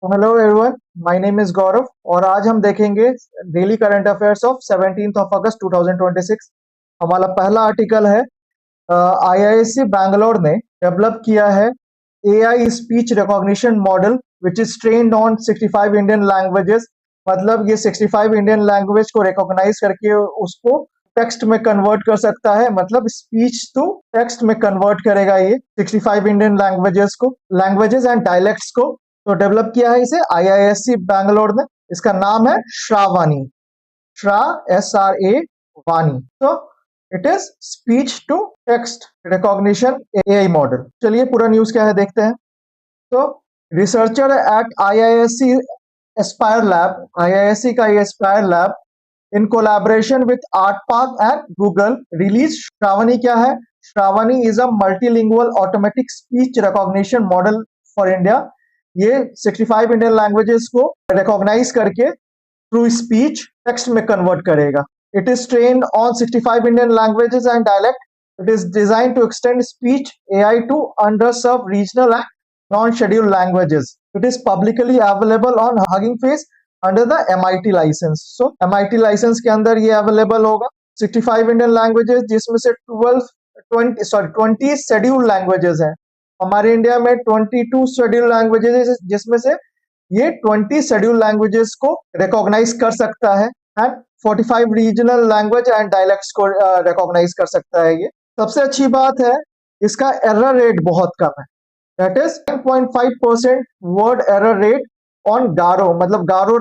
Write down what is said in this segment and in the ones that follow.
Hello everyone, my name is Gaurav और आज हम देखेंगे daily current affairs of 17th of August 2026। हमारा पहला आर्टिकल है आईआईएससी बैंगलोर ने डेवलप किया है AI speech recognition model which is trained on 65 Indian languages. मतलब ये 65 इंडियन लैंग्वेज को रिकॉग्नाइज करके उसको टेक्स्ट में कन्वर्ट कर सकता है। मतलब स्पीच टू टेक्स्ट में कन्वर्ट करेगा ये 65 इंडियन लैंग्वेजेस एंड डायलेक्ट्स को। तो डेवलप किया है इसे आईआईएससी बैंगलोर ने। इसका नाम है श्रावानी, श्रा SRA वानी। तो it is speech to text recognition AI model. चलिए पूरा न्यूज क्या है देखते हैं। तो researcher at IISc Aspire Lab, IISc का ये Aspire Lab in collaboration with Art Park and Google release Shravani. क्या है Shravani? Is a multilingual automatic speech recognition model for India. ये 65 इंडियन लैंग्वेजेस को रिकॉग्नाइज करके थ्रू स्पीच टेक्स्ट में convert करेगा। It is trained on 65 Indian languages and dialect. It is design to extend speech AI to under serve regional and non scheduled languages. It is publicly available on Hugging Face under the MIT licence. So MIT licence के अंदर ये available होगा। 65 Indian languages जिसमें से 20 scheduled languages हैं। हमारे India में 22 schedule languages जिसमें से ये 20 शेड्यूल लैंग्वेजेस को रिकॉग्नाइज कर सकता है and 45 regional language and dialects को रिकॉग्नाइज कर सकता है। ये सबसे अच्छी बात है, इसका एरर रेट बहुत कम है। That is 9.5% word error rate on Garo. मतलब गारो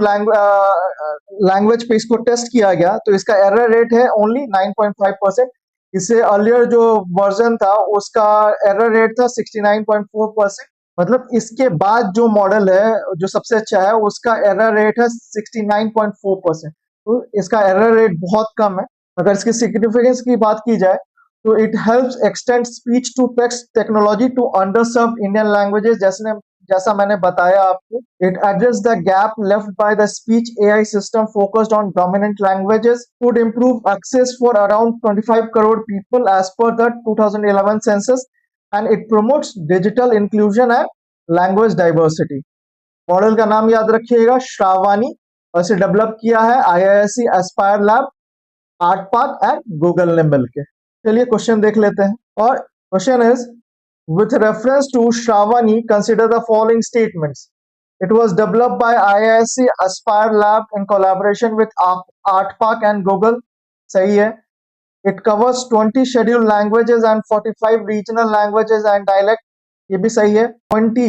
लैंग्वेज पे इसको टेस्ट किया गया तो इसका एरर रेट है ओनली 9.5%। इससे अर्लियर जो वर्जन था उसका एरर रेट था 69.4%। मतलब इसके बाद जो मॉडल है जो सबसे अच्छा है उसका एरर रेट है 69.4%। तो इसका एरर रेट बहुत कम है। अगर इसकी सिग्निफिकेंस की बात की जाए तो it helps extend speech to text technology to underserve Indian languages. जैसा मैंने बताया आपको, it address the gap left by the speech AI system focused on dominant languages, would improve access for around 25 crore people as per the 2011 census, and it promotes digital inclusion and language diversity. Model का नाम याद रखिएगा, श्रावानी, और इसे develop किया है IISc Aspire lab, art Park and Google ने मिलकर। चलिए क्वेश्चन देख लेते हैं। और question is, with reference to Shravani, consider the following statements. It was developed by IISc Aspire Lab in collaboration with ArtPark and Google. सही है। It covers 20 scheduled languages and 45 regional languages and dialect. ये भी सही है। 20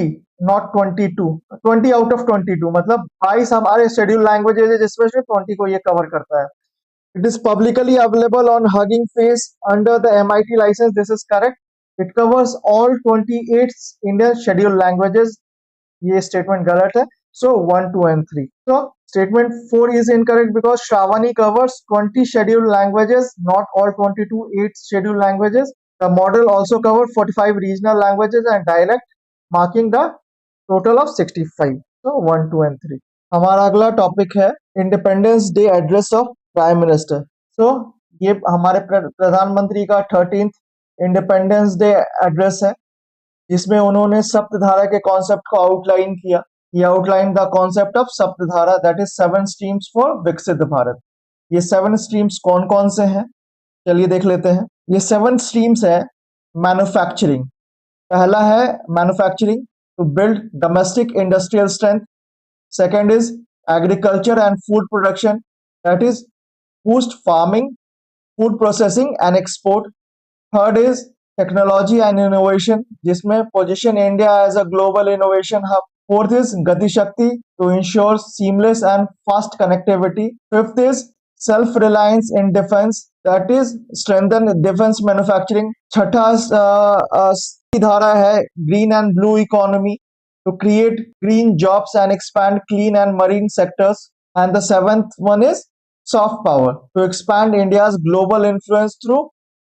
not 22, 20 out of 22 मतलब 22 हमारे scheduled languages है जिसमें से 20 को ये कवर करता है। It is publicly available on Hugging Face under the MIT license. This is correct. It covers all 28 Indian scheduled languages. ये statement गलत है। So 1, 2 and 3. So statement 4 is incorrect because Shravani covers 20 scheduled languages, not all 22 8 scheduled languages. The model also covered 45 regional languages and dialect, marking the total of 65. So 1, 2 and 3. हमारा अगला topic है independence day address of prime minister. So ये हमारे प्रधानमंत्री का 13th independence day address है जिसमें उन्होंने सप्तधारा के कॉन्सेप्ट को आउटलाइन किया। ये outline the concept of Saptadhara, that is 7 streams for Viksit Bharat. ये 7 स्ट्रीम्स कौन कौन से हैं चलिए देख लेते हैं। ये 7 स्ट्रीम्स है। मैन्युफैक्चरिंग, पहला है manufacturing to build domestic industrial strength. Second is agriculture and food production, that is boost farming, food processing and export. Third is technology and innovation, जिसमें position India as a global innovation hub. Fourth is Gati Shakti to ensure seamless and fast connectivity. Fifth is self-reliance in defense, that is strengthen defense manufacturing. छठा धारा है green and blue economy to create green jobs and expand clean and marine sectors. And the 7th one is soft power to expand India's global influence through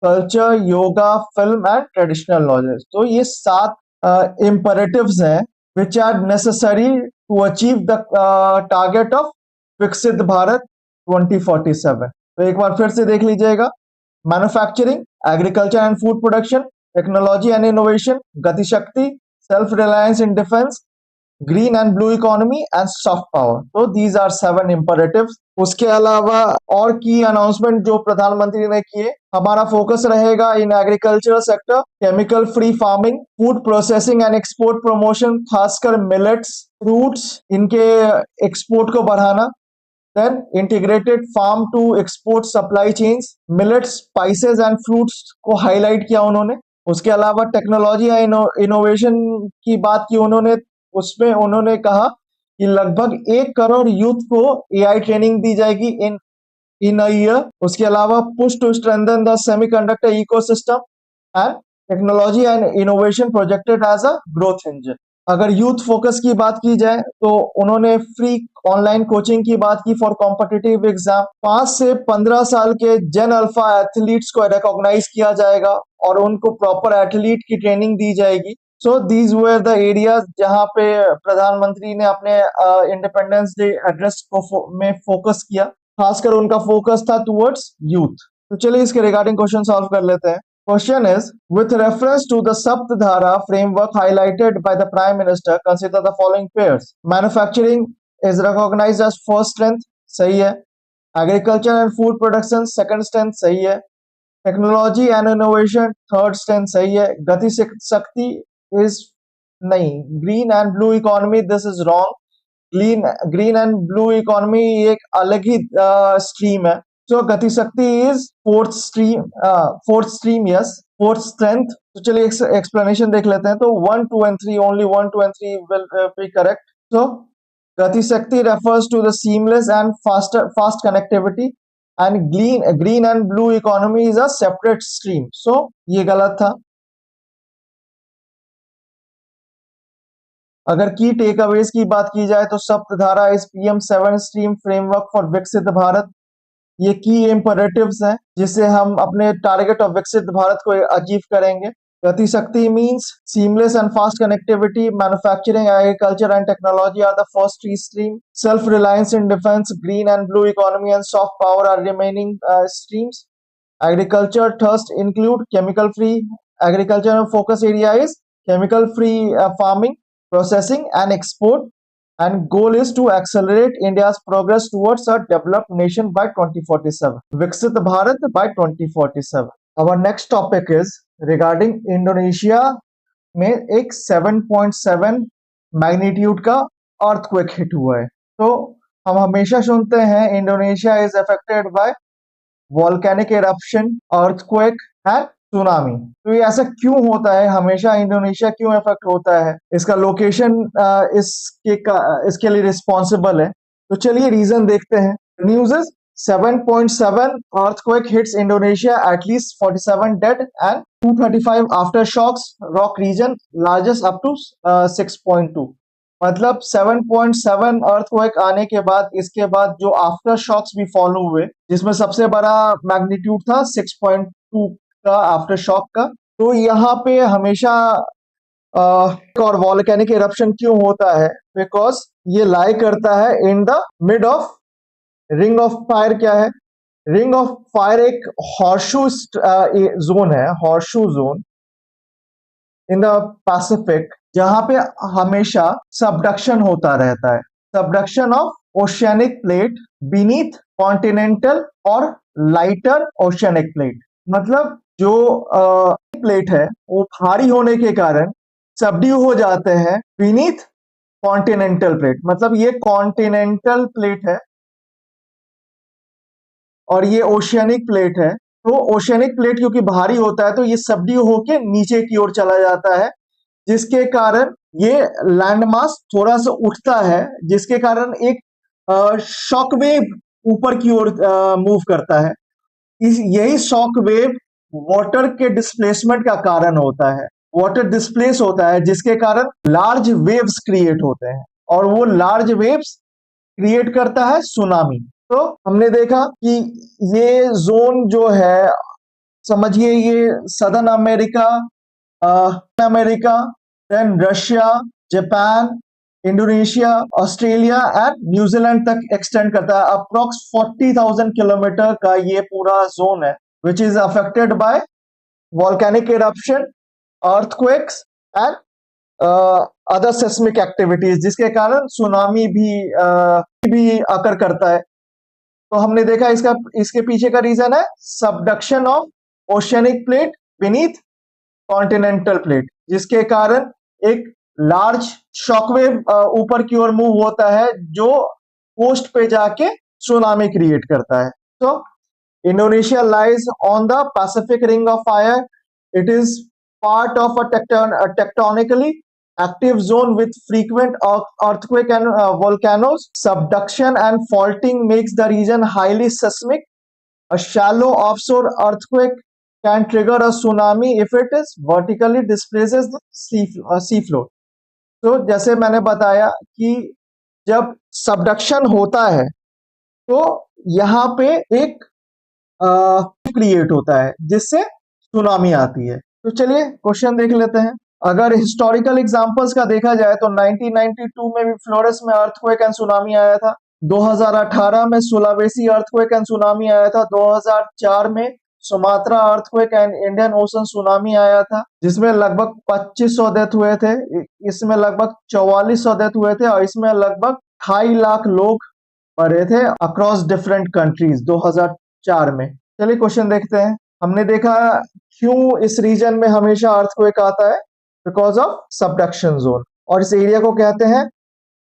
culture, yoga, film and traditional knowledge. तो ये 7 imperatives हैं which are necessary to achieve the target of विकसित भारत 2047. तो एक बार फिर से देख लीजिएगा। Manufacturing, agriculture and food production, technology and innovation, गति शक्ति, self-reliance in defense, green and blue economy and soft power. तो दीज आर 7 इम्परेटिव्स। उसके अलावा और की अनाउंसमेंट जो प्रधानमंत्री ने किए, हमारा फोकस रहेगा in agricultural sector, chemical free farming, food processing and export promotion, खासकर मिलेट्स, फ्रूट्स, इनके एक्सपोर्ट को बढ़ाना। Then integrated farm to export supply chains, millets, spices and fruits को हाईलाइट किया उन्होंने। उसके अलावा टेक्नोलॉजी या इनोवेशन की बात की उन्होंने। उसमें उन्होंने कहा कि लगभग 1 करोड़ यूथ को एआई ट्रेनिंग दी जाएगी इन अ ईयर। उसके अलावा push to strengthen the semiconductor ecosystem and technology and innovation projected as a growth engine. अगर यूथ फोकस की बात की जाए तो उन्होंने फ्री ऑनलाइन कोचिंग की बात की फॉर कॉम्पिटिटिव एग्जाम। 5 से 15 साल के जेन अल्फा एथलीट्स को रिकॉग्नाइज किया जाएगा और उनको प्रॉपर एथलीट की ट्रेनिंग दी जाएगी। So these were the areas जहां पे प्रधानमंत्री ने अपने इंडिपेंडेंस डे एड्रेस को में फोकस किया। खासकर उनका फोकस था टुवर्ड्स यूथ। तो चलिए इसके रिगार्डिंग क्वेश्चन सॉल्व कर लेते हैं। Question is, with reference to the Saptadhara framework highlighted by the Prime Minister, consider the following pairs. Manufacturing is recognized as first strength, सही है। Agriculture and food production second strength, सही है। Technology and innovation third strength, सही है। गति शक्ति is नहीं। Green and blue economy, this is wrong. Green and blue economy एक अलग ही स्ट्रीम है। सो गति शक्ति is fourth stream, yes, fourth strength. तो चलिए एक्सप्लेनेशन देख लेते हैं। तो 1, 2 and 3, only 1, 2 and 3 will be correct. So Gati Shakti refers to the seamless and fast connectivity and green and blue economy is a separate stream. So ये गलत था। अगर की टेक अवेज की बात की जाए तो सप्तधारा इस PM 7 stream framework for Viksit Bharat, ये की इम्परेटिव्स हैं जिससे हम अपने टारगेट ऑफ विकसित भारत को अचीव करेंगे। Gati Shakti means seamless and fast connectivity, manufacturing, agriculture and technology are the first three stream. Self reliance in defence, green and blue economy and soft power are remaining streams. Agriculture thrust include chemical free, agriculture focus area is chemical free farming, processing and export, and goal is to accelerate India's progress towards a developed nation by 2047. Viksit Bharat by 2047. Our next topic is regarding Indonesia में एक 7.7 magnitude का earthquake hit हुआ है। तो हम हमेशा सुनते हैं Indonesia is affected by volcanic eruption, earthquake and tsunami. तो ये ऐसा क्यों होता है, हमेशा इंडोनेशिया क्यों इफेक्ट होता है, इसका लोकेशन इसके लिए रिस्पॉन्सिबल है। तो चलिए रीजन देखते हैं। News is 7.7 earthquake hits Indonesia, at least 47 dead and 235 aftershocks, rock region largest up to 6.2। मतलब 7.7 अर्थक्वेक आने के बाद इसके बाद जो आफ्टर शॉक्स भी फॉलो हुए, जिसमें सबसे बड़ा मैग्नीट्यूड था 6.2 का आफ्टर शॉक का। तो यहाँ पे हमेशा और वॉल्केनिक इरप्शन क्यों होता है, बिकॉज ये लाई करता है in the mid of ring of fire. क्या है रिंग ऑफ फायर? एक हॉर्शू जोन है, horseshoe zone in the Pacific, जहां पे हमेशा सबडक्शन होता रहता है। Subduction of oceanic plate beneath continental और लाइटर ओशियनिक प्लेट। मतलब जो प्लेट है वो भारी होने के कारण सबड्यू हो जाते हैं बीनीथ कॉन्टिनेंटल प्लेट। मतलब ये कॉन्टिनेंटल प्लेट है और ये ओशियनिक प्लेट है। तो ओशियनिक प्लेट क्योंकि भारी होता है तो ये सबड्यू होके नीचे की ओर चला जाता है, जिसके कारण ये लैंड मास थोड़ा सा उठता है, जिसके कारण एक शॉक वेव ऊपर की ओर मूव करता है। यही शॉक वेव वाटर के डिस्प्लेसमेंट का कारण होता है। वाटर डिस्प्लेस होता है जिसके कारण लार्ज वेव्स क्रिएट होते हैं और वो लार्ज वेव्स क्रिएट करता है सुनामी। तो हमने देखा कि ये जोन जो है, समझिए ये southern America, then Russia, Japan, Indonesia, Australia and New Zealand तक एक्सटेंड करता है। अप्रोक्स 40,000 किलोमीटर का ये पूरा जोन है which is affected by volcanic eruption, earthquakes and other seismic activities, जिसके कारण सुनामी भी अकर करता है। तो हमने देखा इसके पीछे का रीजन है subduction of oceanic plate beneath continental plate, जिसके कारण एक लार्ज शॉकवेव ऊपर की ओर मूव होता है जो कोस्ट पे जाके सुनामी क्रिएट करता है। तो Indonesia lies on the Pacific ring of fire. It is part of a tectonically active zone with frequent earthquake and volcanoes. Subduction and faulting makes the region highly seismic. A shallow offshore earthquake can trigger a tsunami if it is vertically displaces the sea floor. तो जैसे मैंने बताया कि जब subduction होता है तो यहाँ पे एक क्रिएट होता है जिससे सुनामी आती है। तो चलिए क्वेश्चन देख लेते हैं। अगर हिस्टोरिकल एग्जांपल्स का देखा जाए तो 1992 में भी फ्लोरेस में अर्थक्वेक एंड सुनामी आया था। 2018 में सुलावेसी अर्थक्वेक एंड सुनामी आया था। 2004 में Sumatra earthquake and Indian ocean tsunami आया था, जिसमें लगभग 2500 डेथ हुए थे। इसमें लगभग 4400 डेथ हुए थे और इसमें लगभग 2.5 लाख लोग मरे थे अक्रॉस डिफरेंट कंट्रीज 2004 में। चलिए क्वेश्चन देखते हैं। हमने देखा क्यों इस रीजन में हमेशा अर्थक्वेक आता है, बिकॉज ऑफ सबडक्शन जोन, और इस एरिया को कहते हैं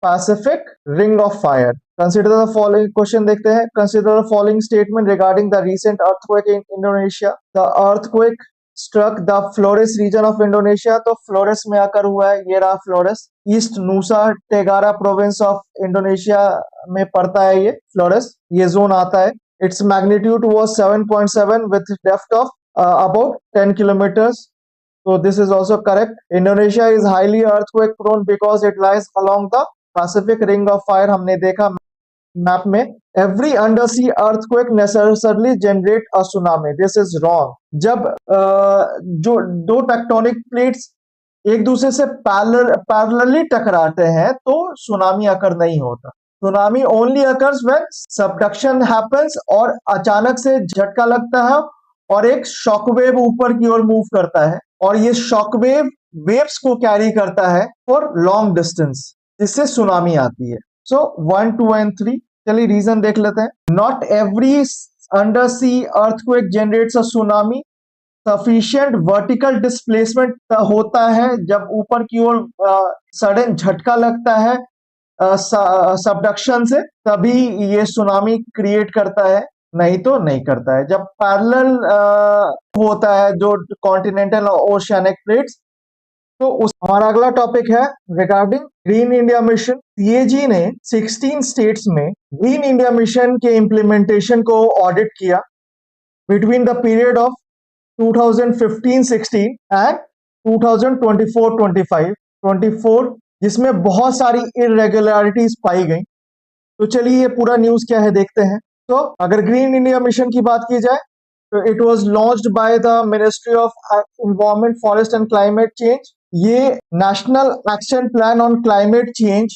Pacific ring of fire. Consider the following, question देखते हैं। Consider the following statement regarding the recent earthquake in Indonesia. The earthquake struck the Flores region of Indonesia. तो Flores में आकर हुआ है, ये रहा Flores. East Nusa Tenggara province of Indonesia में पड़ता है ये फ्लोरेस, ये जोन आता है। Its magnitude was 7.7 with depth of about 10 kilometers. So this is also correct. Indonesia is highly earthquake prone because it lies along the Pacific Ring of Fire. हमने देखा map में। Every undersea earthquake necessarily generate a tsunami. This is wrong. जब जो दो tectonic plates एक दूसरे से parallelly टकराते हैं तो सुनामी अकर नहीं होता। Tsunami only occurs when subduction happens, और अचानक से झटका लगता है और एक शॉकवेव ऊपर की ओर मूव करता है और ये शॉकवेव वेव्स को कैरी करता है फॉर लॉन्ग डिस्टेंस, जिससे सुनामी आती है। So 1, 2 and 3। चलिए रीजन देख लेते हैं। Not every undersea earthquake generates a tsunami. Sufficient vertical displacement होता है जब ऊपर की ओर सडन झटका लगता है सबडक्शन से, तभी ये सुनामी क्रिएट करता है, नहीं तो नहीं करता है। जब पैरेलल होता है जो कॉन्टिनेंटल और ओशियनिक प्लेट्स। तो हमारा अगला टॉपिक है regarding green India mission. CAG ने 16 स्टेट्स में ग्रीन इंडिया मिशन के इम्प्लीमेंटेशन को ऑडिट किया between the period of 2015-16 and 2024-25, जिसमें बहुत सारी इरेगुलरिटीज पाई गई। तो चलिए ये पूरा न्यूज क्या है देखते हैं। तो अगर ग्रीन इंडिया मिशन की बात की जाए तो it was launched by the ministry of environment, forest and climate change. ये national action plan on climate change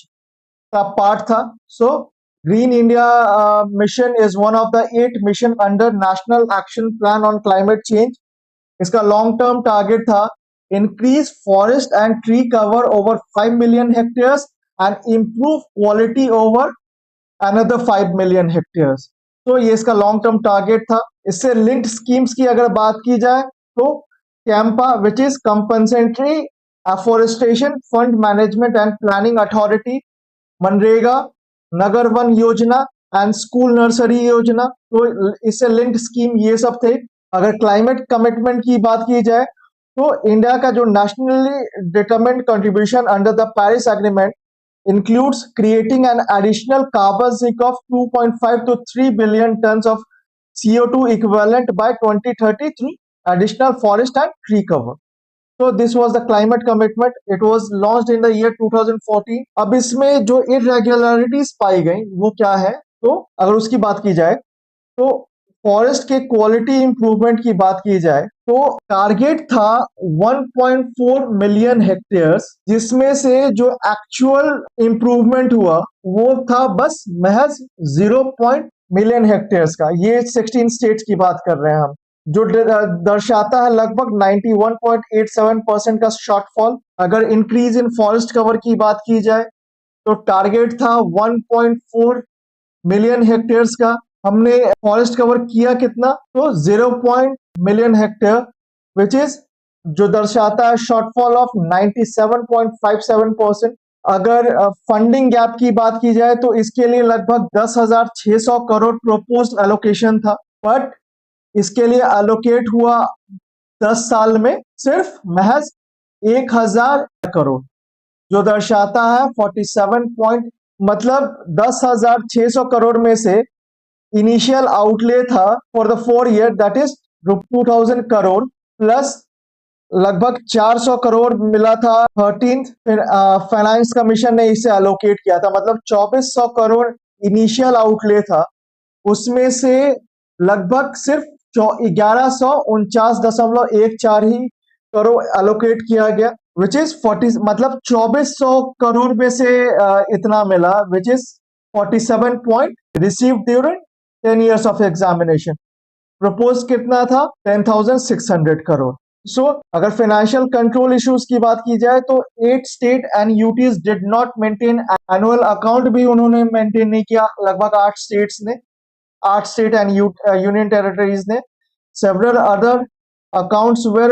का पार्ट था। So green India mission is one of the 8 mission under national action plan on climate change. इसका long term target था increase forest and tree cover over 5 million hectares and improve quality over another 5 million hectares. तो ये इसका long term target था। इससे linked schemes की अगर बात की जाए तो Campa, which is compensatory afforestation fund management and planning authority, MNREGA, Nagar one योजना एंड स्कूल नर्सरी योजना, तो इससे लिंक्ड स्कीम ये सब थे। अगर क्लाइमेट कमिटमेंट की बात की जाए तो इंडिया का जो nationally determined contribution under the Paris agreement includes creating an additional carbon sink of 2.5 to 3 billion tons of CO2 equivalent by 2030 through additional forest and tree cover. So this was the climate commitment. It was launched in the year 2014. अब इसमें जो irregularities पाई गई वो क्या है, तो अगर उसकी बात की जाए तो फॉरेस्ट के क्वालिटी इंप्रूवमेंट की बात की जाए तो टारगेट था 1.4 मिलियन हेक्टेयर्स, जिसमें से जो एक्चुअल इंप्रूवमेंट हुआ वो था बस महज 0 मिलियन हेक्टेयर्स का। ये 16 स्टेट्स की बात कर रहे हैं हम। जो दर्शाता है लगभग 91.87% का शॉर्टफॉल। अगर इंक्रीज इन फॉरेस्ट कवर की बात की जाए तो टारगेट था 1.4 मिलियन हेक्टेयर्स का, हमने फॉरेस्ट कवर किया कितना, तो 0 मिलियन हेक्टेयर, विच इज जो दर्शाता है शॉर्टफॉल ऑफ 97.57%। अगर फंडिंग गैप की बात की जाए तो इसके लिए लगभग 10,600 करोड़ प्रोपोज्ड एलोकेशन था, बट इसके लिए एलोकेट हुआ 10 साल में सिर्फ महज 1,000 करोड़, जो दर्शाता है 47 पॉइंट, मतलब 10,600 करोड़ में से इनिशियल आउटले था for the 4 year, that is 2,000 crore plus लगभग 400 करोड़ मिला था 13th, फिर फाइनेंस कमीशन ने इसे एलोकेट किया था, मतलब 2,400 करोड़ इनिशियल आउटले था, उसमें से लगभग सिर्फ 1149.14 ही करोड़ एलोकेट किया गया, विच इज 40, मतलब 2,400 करोड़ में से इतना मिला, which is 47 point receive during 10 years of examination. Propose कितना था, 10,600 करोड़। सो अगर फाइनेंशियल कंट्रोल इश्यूज की बात की जाए तो 8 state and UTs did not maintain annual account, भी उन्होंने मेंटेन नहीं किया, लगभग 8 स्टेट्स ने, 8 स्टेट एंड यूनियन टेरिटरीज ने। सेवरल अदर अकाउंट्स वेर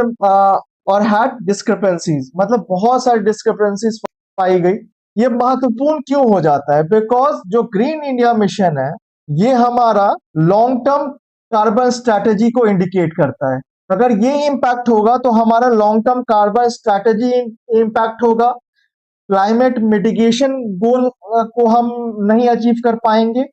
और हैड डिस्क्रिपेंसीज, मतलब बहुत सारी डिस्क्रिपेंसीज पाई गई। ये महत्वपूर्ण क्यों हो जाता है, बिकॉज जो ग्रीन इंडिया मिशन है ये हमारा लॉन्ग टर्म कार्बन स्ट्रैटेजी को इंडिकेट करता है। अगर ये इम्पैक्ट होगा तो हमारा long term carbon strategy impact होगा, क्लाइमेट मिटिगेशन गोल को हम नहीं अचीव कर पाएंगे,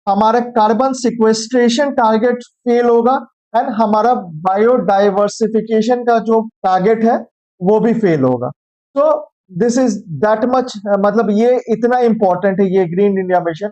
हमारा कार्बन सिक्वेस्ट्रेशन टारगेट फेल होगा, एंड हमारा बायोडाइवर्सिफिकेशन का जो टारगेट है वो भी फेल होगा। तो दिस इज दैट मच, मतलब ये इतना इंपॉर्टेंट है ये ग्रीन इंडिया मिशन,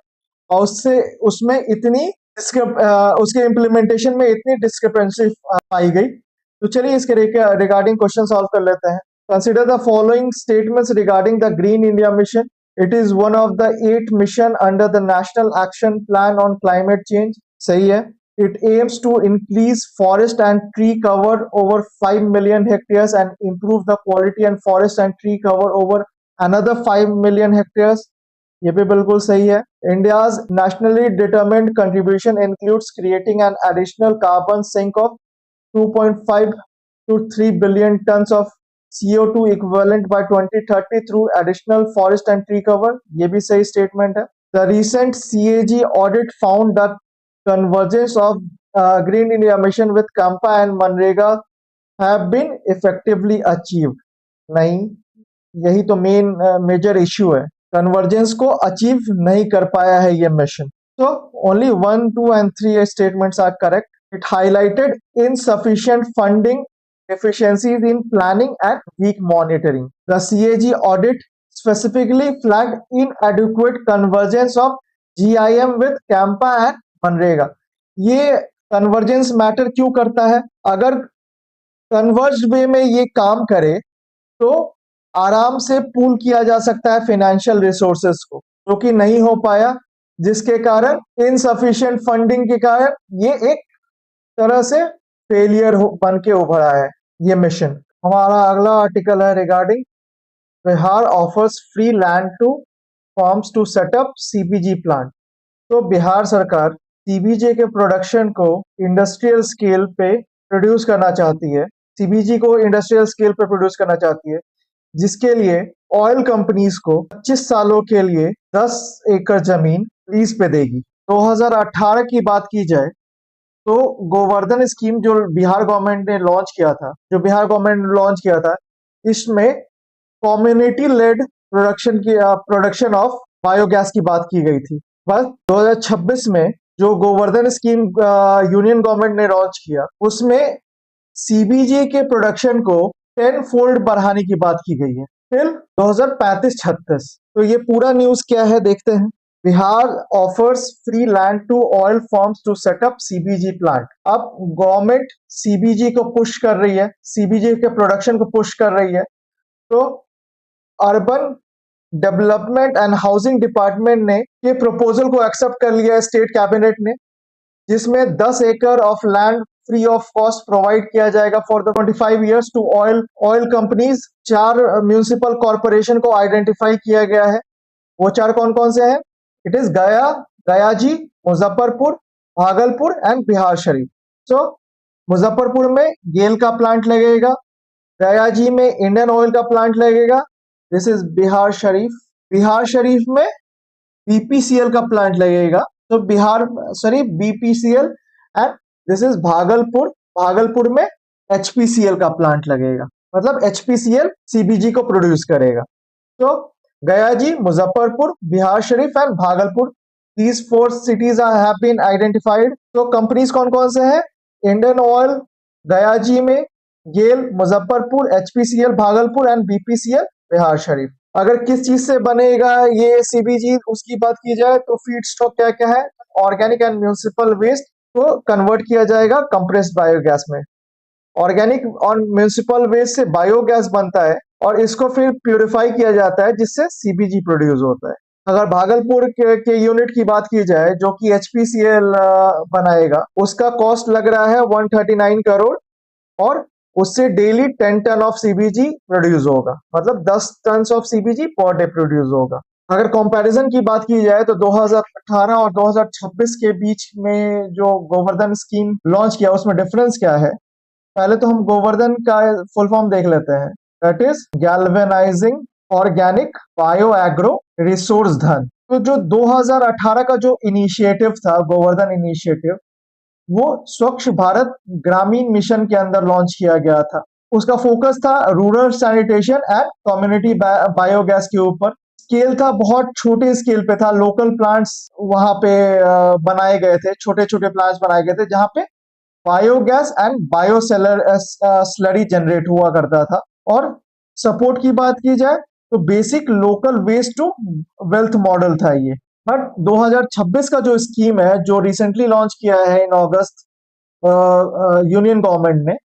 और उससे उसमें इतनी उसके इम्प्लीमेंटेशन में इतनी डिस्क्रिपेंसी पाई गई। तो चलिए इसके रिगार्डिंग क्वेश्चन सॉल्व कर लेते हैं। Consider the following statements regarding the green India mission. It is one of the 8 mission under the national action plan on climate change. सही है। It aims to increase forest and tree cover over 5 million hectares and improve the quality and forest and tree cover over another 5 million hectares. ये भी बिल्कुल सही है। India's nationally determined contribution includes creating an additional carbon sink of 2.5 to 3 billion tons of CO2 equivalent by 2030 through additional forest and tree cover. ये भी सही statement है। The recent CAG audit found that convergence of Green India Mission with Kampa and Manrega have been effectively achieved. नहीं, यही तो main major issue है, convergence को achieve नहीं कर पाया है ये मिशन। तो only 1, 2 and 3 statements are correct. It highlighted insufficient funding, deficiencies in planning and weak monitoring. The CAG audit specifically flagged inadequate convergence of GIM with Kampa and MNREGA. ये convergence matter क्यों करता है, अगर कन्वर्ज वे में ये काम करे तो आराम से पूल किया जा सकता है फाइनेंशियल रिसोर्सेस को, जो कि नहीं हो पाया, जिसके कारण इनसफिशिएंट फंडिंग के कारण ये एक तरह से फेलियर बन के उभरा है ये मिशन। हमारा अगला आर्टिकल है regarding Bihar offers free land to farms to set up CBG plant. तो बिहार सरकार सीबीजे के प्रोडक्शन को इंडस्ट्रियल स्केल पे प्रोड्यूस करना चाहती है, सीबीजी को इंडस्ट्रियल स्केल पे प्रोड्यूस करना चाहती है, जिसके लिए ऑयल कंपनीज को 25 सालों के लिए 10 एकड़ जमीन लीज पे देगी। 2018 की बात की जाए तो गोवर्धन स्कीम जो बिहार गवर्नमेंट ने लॉन्च किया था, इसमें community lead production of biogas की बात की गई थी। बस 2026 में जो गोवर्धन स्कीम यूनियन गवर्नमेंट ने लॉन्च किया, उसमें सीबीजी के प्रोडक्शन को 10 फोल्ड बढ़ाने की बात की गई है टिल 2035-36। तो ये पूरा न्यूज क्या है देखते हैं। Bihar offers free land to oil firms to set up CBG plant. अब गवर्नमेंट सीबीजी को पुश कर रही है, सीबीजी के प्रोडक्शन को पुश कर रही है, तो urban development and housing department ने ये प्रपोजल को एक्सेप्ट कर लिया है स्टेट कैबिनेट ने, जिसमें 10 एकड़ of land free of cost provide किया जाएगा for the 25 years to oil companies. 4 municipal corporation को आइडेंटिफाई किया गया है। वो 4 कौन कौन से हैं? It is Gaya, Gayaji, Muzaffarpur, Bhagalpur and Bihar Sharif. So Muzaffarpur में गेल का प्लांट लगेगा, गयाजी में इंडियन ऑयल का प्लांट लगेगा, दिस इज बिहार शरीफ। बिहार शरीफ में बीपीसीएल का प्लांट लगेगा, तो Bihar Sharif BPCL. And this is Bhagalpur, Bhagalpur में एचपीसीएल का प्लांट लगेगा, मतलब एचपीसीएल सीबीजी को प्रोड्यूस करेगा। तो Gaya ji, Muzaffarpur, Bihar Sharif and Bhagalpur, these 4 cities have been identified। तो कंपनीज कौन कौन से हैं? इंडियन ऑयल गया जी में, गेल मुजफ्फरपुर, एचपीसीएल भागलपुर एंड बीपीसीएल बिहार शरीफ। अगर किस चीज से बनेगा ये सीबीजी उसकी बात की जाए तो फीड स्टॉक क्या क्या है? ऑर्गेनिक एंड म्यूनिसिपल वेस्ट को कन्वर्ट किया जाएगा कंप्रेस्ड बायोगैस में। ऑर्गेनिक और म्यूनिसिपल वेस्ट से बायोगैस बनता है और इसको फिर प्यूरिफाई किया जाता है जिससे सीबीजी प्रोड्यूस होता है। अगर भागलपुर के यूनिट की बात की जाए जो कि एचपीसीएल बनाएगा, उसका कॉस्ट लग रहा है 139 करोड़ और उससे daily 10 ton of CBG produce होगा, मतलब 10 ton of CBG per day produce होगा। अगर कंपैरिजन की बात की जाए तो 2018 और 2026 के बीच में जो गोवर्धन स्कीम लॉन्च किया उसमें डिफरेंस क्या है? पहले तो हम गोवर्धन का फुल फॉर्म देख लेते हैं, that is galvanising organic bio agro resource धन। तो जो 2018 का जो इनिशिएटिव था, गोवर्धन इनिशिएटिव, वो स्वच्छ भारत ग्रामीण मिशन के अंदर लॉन्च किया गया था। उसका फोकस था rural sanitation and community biogas के ऊपर। स्केल था बहुत छोटे स्केल पे था, लोकल प्लांट्स वहां पे बनाए गए थे, छोटे छोटे प्लांट्स बनाए गए थे जहां पे biogas and bio slurry generate हुआ करता था। और सपोर्ट की बात की जाए तो basic local waste to wealth model था ये। बट 2026 का जो स्कीम है जो रिसेंटली लॉन्च किया है इन अगस्त यूनियन गवर्नमेंट ने,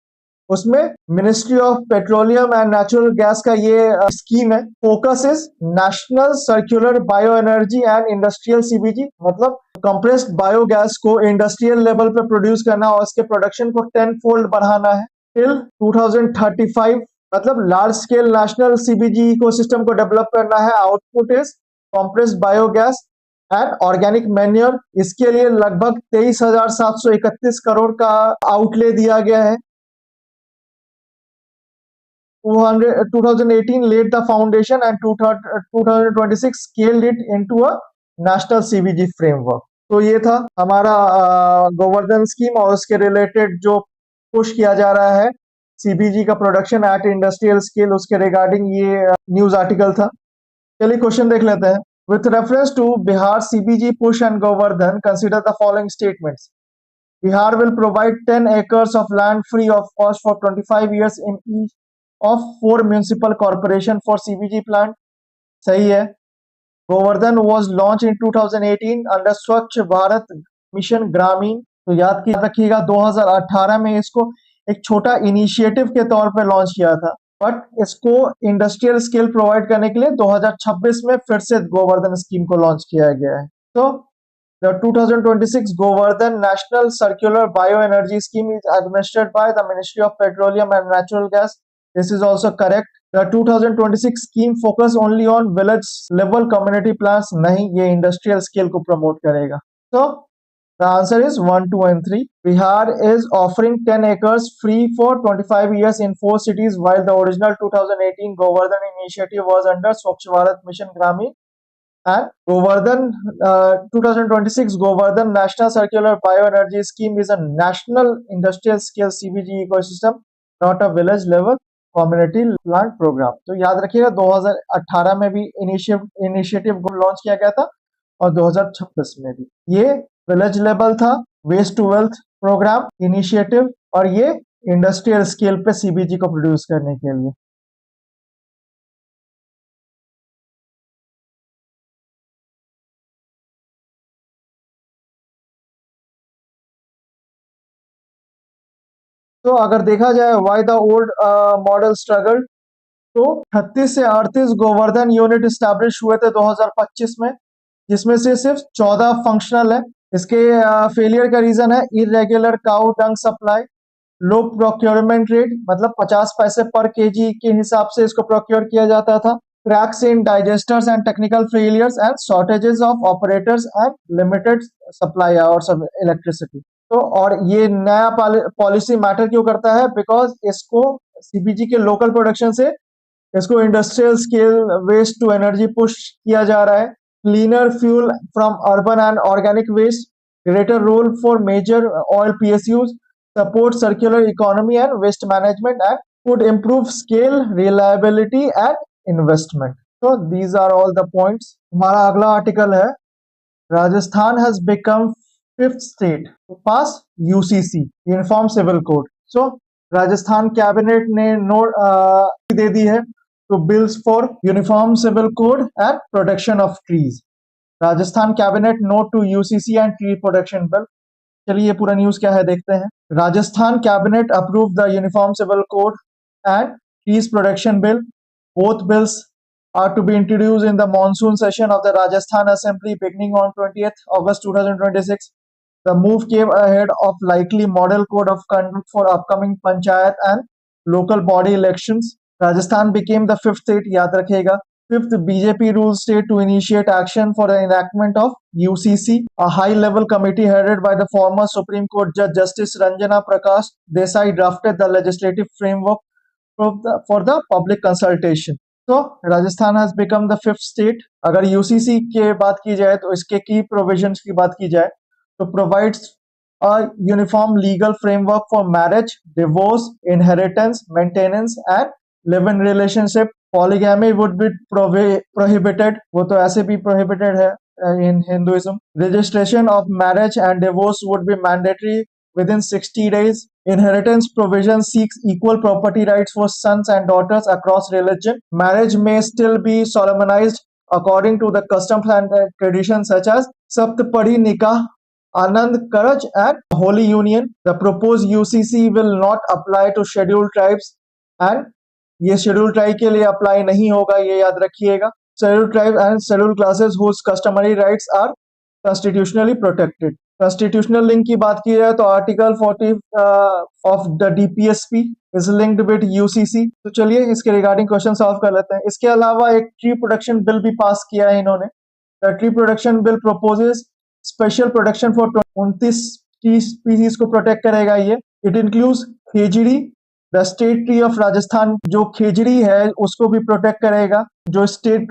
उसमें ministry of petroleum and natural gas का ये स्कीम है। Focus is national circular bio energy and industrial CBG, मतलब कंप्रेस्ड बायोगैस को इंडस्ट्रियल लेवल पे प्रोड्यूस करना और उसके प्रोडक्शन को 10 फोल्ड बढ़ाना है टिल 2035, मतलब large scale national CBG ecosystem को डेवलप करना है। Output is compressed biogas and organic manure. इसके लिए लगभग 23,731 करोड़ का आउटले दिया गया है। 2018 laid the foundation and 2026 scaled it into a national CBG framework। तो ये था हमारा गोवर्धन स्कीम और उसके रिलेटेड जो पुश किया जा रहा है सीबीजी का प्रोडक्शन एट इंडस्ट्रियल स्केल, उसके रिगार्डिंग ये न्यूज आर्टिकल था। चलिए क्वेश्चन देख लेते हैं। With reference to Bihar CBG push and Govardhan, consider the following statements. Bihar will provide 10 acres of land free of cost for 25 years in each of 4 municipal corporation for CBG plant। सही है। Govardhan was launched in 2018 under स्वच्छ Bharat mission ग्रामीण। तो याद रखिएगा 2018 में इसको एक छोटा इनिशिएटिव के तौर पे लॉन्च किया था, बट इसको इंडस्ट्रियल स्केल प्रोवाइड करने के लिए 2026 में फिर से गोवर्धन स्कीम को लॉन्च किया गया है। तो the 2026 Govardhan National Circular Bioenergy Scheme is administered by the Ministry of Petroleum and Natural Gas। This is also correct। The 2026 scheme focus only on village level community plants, नहीं, ये industrial scale को promote करेगा। So the answer is 1, 2 and 3। Bihar is offering 10 acres free for 25 years in 4 cities, while the original 2018 Govardhan initiative was under Swachh Bharat Mission Gramin। And Govardhan 2026 Govardhan National Circular Bioenergy Scheme is a national industrial scale CBG ecosystem, not a village level community plant program। तो याद रखिएगा 2018 में भी initiative launch किया गया था और 2026 में भी ये विलेज लेवल था, waste to wealth program initiative, और ये इंडस्ट्रियल स्केल पे सीबीजी को प्रोड्यूस करने के लिए। तो अगर देखा जाए why the old model struggle, तो 36 से 38 गोवर्धन यूनिट स्टैब्लिश हुए थे 2025 में, जिसमें से सिर्फ 14 फंक्शनल है। इसके फेलियर का रीजन है इरेगुलर काउ डंग सप्लाई। लो प्रोक्योरमेंट रेट, मतलब 50 पैसे पर केजी के हिसाब से इसको प्रोक्योर किया जाता था। Cracks in digesters and technical failures and shortages of operators and limited supply hours of electricity. तो और ये नया पॉलिसी मैटर क्यों करता है? बिकॉज इसको सीपीजी के लोकल प्रोडक्शन से इसको industrial scale waste to energy push किया जा रहा है। Cleaner fuel from urban and organic waste, greater role for major oil PSUs, support circular economy and waste management and would improve scale, reliability and investment. So these are all the points. हमारा अगला article है, Rajasthan has become fifth state to pass UCC, Uniform Civil Code. So Rajasthan cabinet ने note दे दी है to bills for Uniform Civil Code and protection of trees. Rajasthan cabinet note to UCC and tree protection bill. चलिए ये पूरा news क्या है देखते हैं। Rajasthan cabinet approve the uniform civil code and trees protection bill. Both bills are to be introduced in the monsoon session of the Rajasthan Assembly beginning on 20th August 2026. The move came ahead of likely model code of conduct for upcoming panchayat and local body elections. Rajasthan became the fifth state, याद रखिएगा, fifth BJP ruled state to initiate action for the enactment of UCC. A high-level committee headed by the former Supreme Court Judge Justice Ranjana Prakash Desai drafted the legislative framework for the public consultation. So Rajasthan has become the fifth state. अगर UCC के बात की जाए तो इसके की provisions की बात की जाए तो provides a uniform legal framework for marriage, divorce, inheritance, maintenance and live-in relationship. Polygamy would be prohibited. वो तो ऐसे भी prohibited है in Hinduism. Registration of marriage and divorce would be mandatory within 60 days. Inheritance provision seeks equal property rights for sons and daughters across religion. Marriage may still be solemnized according to the customs and traditions such as Saptapadi Nikah, Anand Karaj and Holy Union. The proposed UCC will not apply to scheduled tribes and ये scheduled tribe के लिए apply नहीं होगा, ये याद रखिएगा. Scheduled tribes and scheduled classes whose customary rights are constitutionally protected. Constitutional link की बात की जाए तो article 40 of the DPSP is linked with UCC. तो चलिए इसके रिगार्डिंग क्वेश्चन सॉल्व कर लेते हैं। इसके अलावा एक ट्री प्रोटेक्शन बिल भी पास किया है इन्होंने। The tree protection bill proposes special protection for 29 tree species को प्रोटेक्ट करेगा ये। It includes khejri, the state tree of Rajasthan, जो खेजड़ी है उसको भी प्रोटेक्ट करेगा, जो स्टेट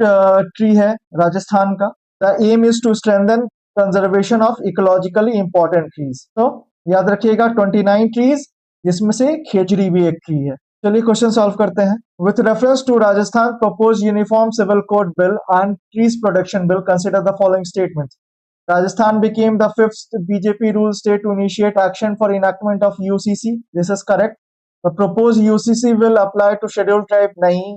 ट्री है राजस्थान का। The aim is to strengthen conservation of ecologically important trees. तो याद रखिएगा 29 ट्रीज, जिसमें से खेजड़ी भी एक ट्री है। चलिए क्वेश्चन सॉल्व करते हैं। With reference to Rajasthan propose uniform civil code bill and trees protection bill, consider the following statements. Rajasthan became the fifth BJP ruled state to initiate action for enactment of UCC. This is correct. The proposed UCC will apply to scheduled tribe. नहीं,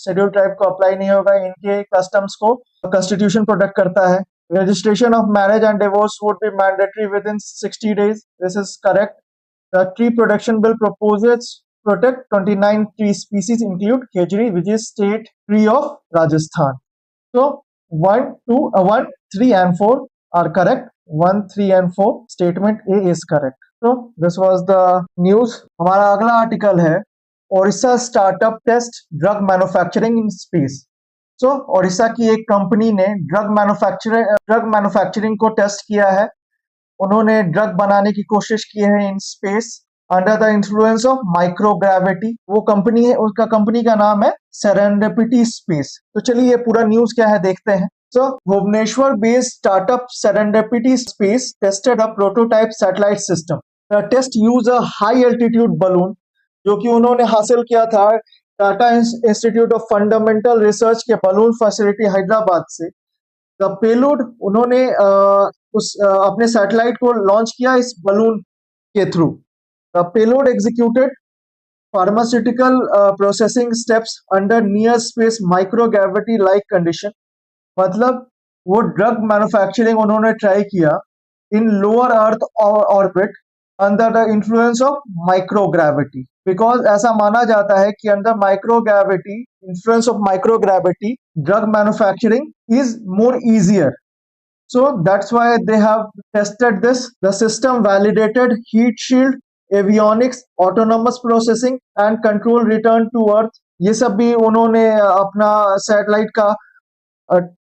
scheduled tribe को apply नहीं होगा, इनके customs को constitution protect करता है। Registration of marriage and divorce would be mandatory within 60 days. This is correct. The tree protection bill proposes protect 29 tree species, include khejri, which is state tree of Rajasthan. So 1, 3 and 4 are correct. 1, 3 and 4 statement A is correct. So this was the news. हमारा अगला article है, Odisha startup tests drug manufacturing in space. So Odisha की एक company ने drug manufacturing को test किया है। उन्होंने ड्रग बनाने की कोशिश की है in space under the influence of microgravity. वो कंपनी है, उसका कंपनी का नाम है सेरेंडिपिटी स्पेस। तो चलिए ये पूरा न्यूज क्या है देखते हैं। So, Bhubaneswar based startup Serendipity Space tested a prototype satellite system. The test used a high altitude balloon, जो कि उन्होंने हासिल किया था Tata institute of fundamental research के बलून फैसिलिटी हैदराबाद से। द पेलोड, उन्होंने अपने सैटेलाइट को लॉन्च किया इस बलून के through. The payload executed pharmaceutical processing steps under near space microgravity like condition. मतलब वो ड्रग मैन्युफैक्चरिंग उन्होंने ट्राई किया इन lower earth orbit under the influence of microgravity, because ऐसा माना जाता है कि under microgravity, influence of microgravity, drug manufacturing is more easier. So that's why they have tested this. The system validated heat shield, avionics, autonomous processing and control return to earth, ये सब भी उन्होंने अपना सैटेलाइट का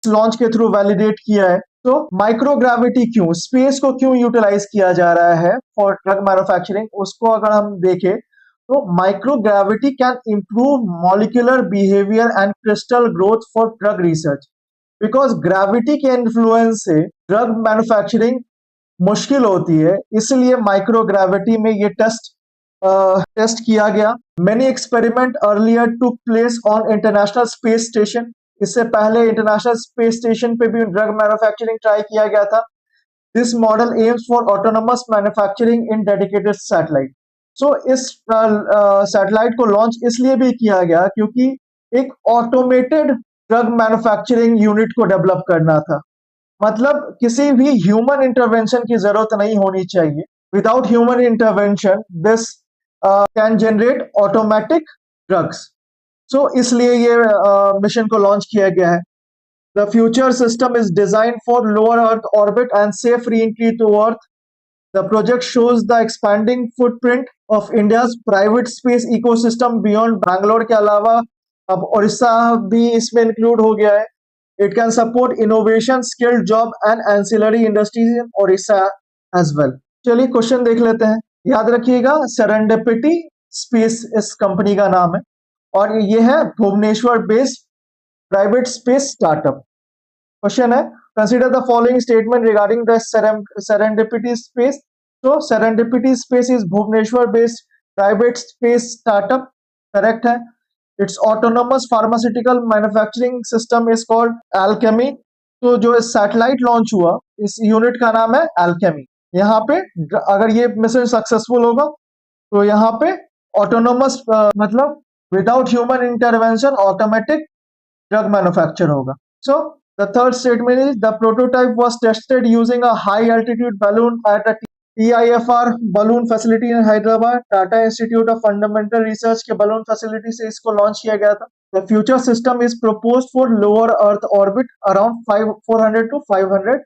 launch के through validate किया है। तो माइक्रोग्रेविटी क्यों, स्पेस को क्यों यूटिलाइज किया जा रहा है फॉर ड्रग मैन्युफैक्चरिंग, उसको अगर हम देखें तो microgravity can improve molecular behavior and crystal growth for drug research, because gravity के इन्फ्लुएंस से ड्रग मैन्युफैक्चरिंग मुश्किल होती है, इसलिए माइक्रोग्रेविटी में ये टेस्ट किया गया। Many experiment earlier took place on international space station, इससे पहले इंटरनेशनल स्पेस स्टेशन पे भी ड्रग मैन्युफैक्चरिंग ट्राई किया गया था। This model aims for autonomous manufacturing in dedicated satellite. So इस सैटेलाइट को लॉन्च इसलिए भी किया गया क्योंकि एक ऑटोमेटेड ड्रग मैन्युफैक्चरिंग यूनिट को डेवलप करना था, मतलब किसी भी ह्यूमन इंटरवेंशन की जरूरत नहीं होनी चाहिए। Without human intervention this can generate automatic drugs. So इसलिए ये मिशन को लॉन्च किया गया है। The future system is design for lower earth orbit and safe re entry to earth. The project shows the expanding footprint of India's private space ecosystem beyond Bangalore के अलावा अब उड़ीसा भी इसमें इंक्लूड हो गया है। It can support innovation, skilled job and ancillary industries in Orissa as well. चलिए question देख लेते हैं। याद रखिएगा सेरेंडिपिटी स्पेस इस कंपनी का नाम है और ये है Bhubaneswar based private space startup. Question है, consider the following statement regarding the Serendipity Space. तो Serendipity Space is Bhubaneswar based private space startup, correct है। It's autonomous pharmaceutical manufacturing system is called Alchemy. तो जो सैटेलाइट लॉन्च हुआ इस यूनिट का नाम है अल्केमी। यहाँ पे अगर ये मिशन सक्सेसफुल होगा तो यहाँ पे ऑटोनोमस मतलब without human intervention automatic drug manufacture होगा। So the third statement is the prototype was tested using a high altitude balloon at a TIFR balloon facility in Hyderabad. Tata institute of fundamental research के balloon facility से इसको launch किया गया था। The future system is proposed for lower earth orbit around 400 to 500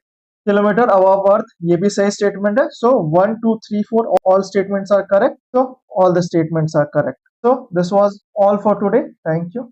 kilometre above earth. ये भी सही statement है। So 1, 2, 3, 4 all statements are correct. So all the statements are correct. So this was all for today. Thank you.